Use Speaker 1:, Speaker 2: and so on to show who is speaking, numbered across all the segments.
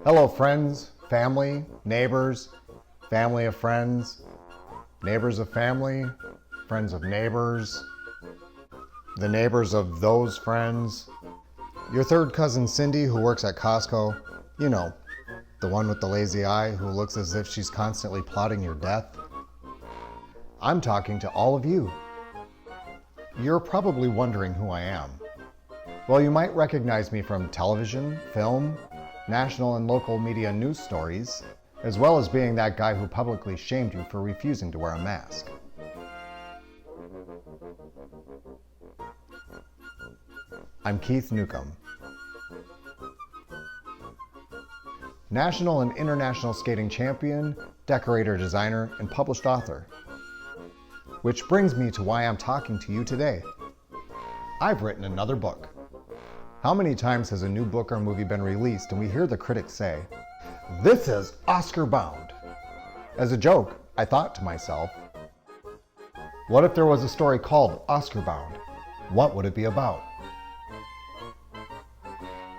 Speaker 1: Hello friends, family, neighbors, family of friends, neighbors of family, friends of neighbors, the neighbors of those friends. Your third cousin Cindy who works at Costco, you know, the one with the lazy eye who looks as if she's constantly plotting your death. I'm talking to all of you. You're probably wondering who I am. Well, you might recognize me from television, film, national and local media news stories, as well as being that guy who publicly shamed you for refusing to wear a mask. I'm Keith Newcomb. National and international skating champion, decorator, designer, and published author. Which brings me to why I'm talking to you today. I've written another book. How many times has a new book or movie been released and we hear the critics say, "This is Oscar bound"? As a joke, I thought to myself, what if there was a story called Oscar bound? What would it be about?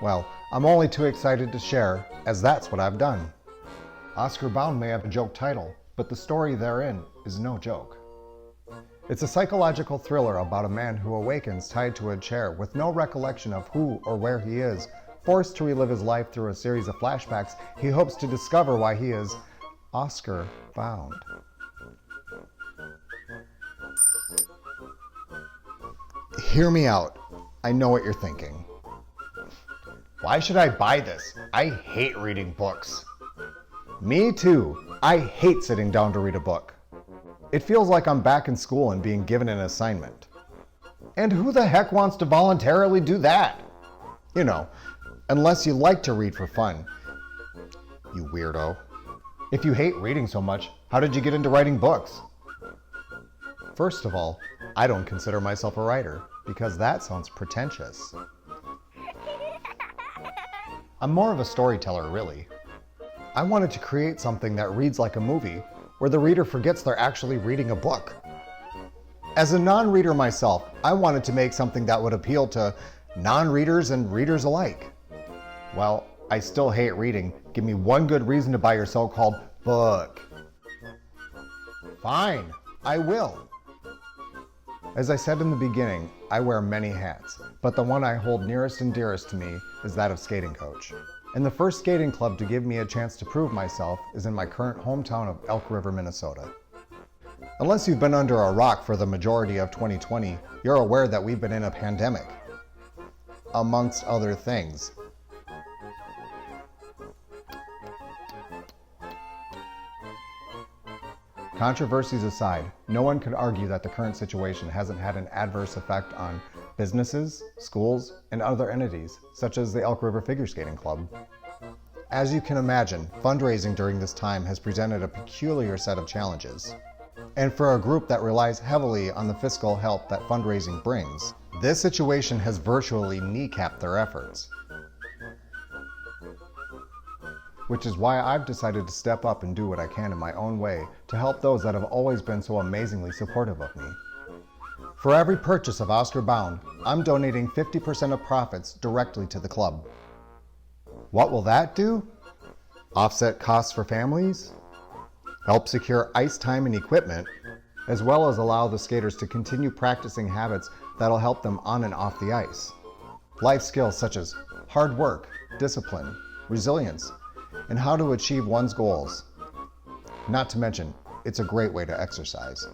Speaker 1: Well, I'm only too excited to share, as that's what I've done. Oscar bound may have a joke title, but the story therein is no joke. It's a psychological thriller about a man who awakens tied to a chair with no recollection of who or where he is. Forced to relive his life through a series of flashbacks, he hopes to discover why he is Oscar bound. Hear me out. I know what you're thinking. Why should I buy this? I hate reading books. Me too. I hate sitting down to read a book. It feels like I'm back in school and being given an assignment. And who the heck wants to voluntarily do that? You know, unless you like to read for fun. You weirdo. If you hate reading so much, how did you get into writing books? First of all, I don't consider myself a writer, because that sounds pretentious. I'm more of a storyteller, really. I wanted to create something that reads like a movie, where the reader forgets they're actually reading a book. As a non-reader myself, I wanted to make something that would appeal to non-readers and readers alike. Well, I still hate reading. Give me one good reason to buy your so-called book. Fine, I will. As I said in the beginning, I wear many hats, but the one I hold nearest and dearest to me is that of skating coach. And the first skating club to give me a chance to prove myself is in my current hometown of Elk River, Minnesota. Unless you've been under a rock for the majority of 2020, you're aware that we've been in a pandemic, amongst other things. Controversies aside, no one could argue that the current situation hasn't had an adverse effect on businesses, schools, and other entities, such as the Elk River Figure Skating Club. As you can imagine, fundraising during this time has presented a peculiar set of challenges. And for a group that relies heavily on the fiscal help that fundraising brings, this situation has virtually kneecapped their efforts. Which is why I've decided to step up and do what I can in my own way to help those that have always been so amazingly supportive of me. For every purchase of Oscar Bound, I'm donating 50% of profits directly to the club. What will that do? Offset costs for families, help secure ice time and equipment, as well as allow the skaters to continue practicing habits that'll help them on and off the ice. Life skills such as hard work, discipline, resilience, and how to achieve one's goals. Not to mention, it's a great way to exercise.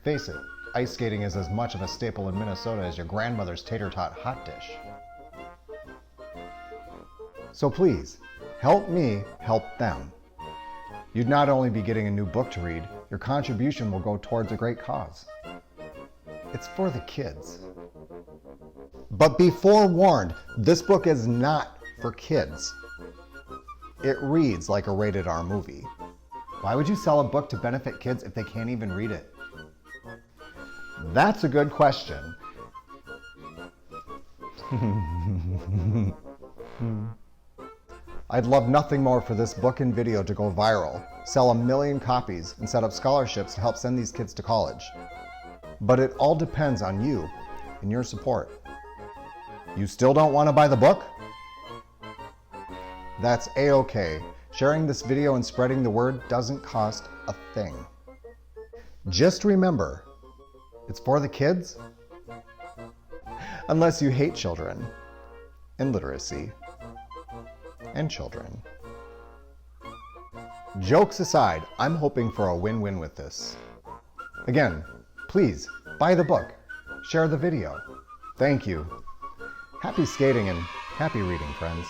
Speaker 1: Face it, ice skating is as much of a staple in Minnesota as your grandmother's tater-tot hot dish. So please, help me help them. You'd not only be getting a new book to read, your contribution will go towards a great cause. It's for the kids. But be forewarned, this book is not for kids. It reads like a rated R movie. Why would you sell a book to benefit kids if they can't even read it? That's a good question. I'd love nothing more for this book and video to go viral, sell 1 million copies, and set up scholarships to help send these kids to college. But it all depends on you and your support. You still don't want to buy the book? That's a-okay. Sharing this video and spreading the word doesn't cost a thing. Just remember, it's for the kids, unless you hate children, and literacy, and children. Jokes aside, I'm hoping for a win-win with this. Again, please, buy the book, share the video. Thank you. Happy skating and happy reading, friends.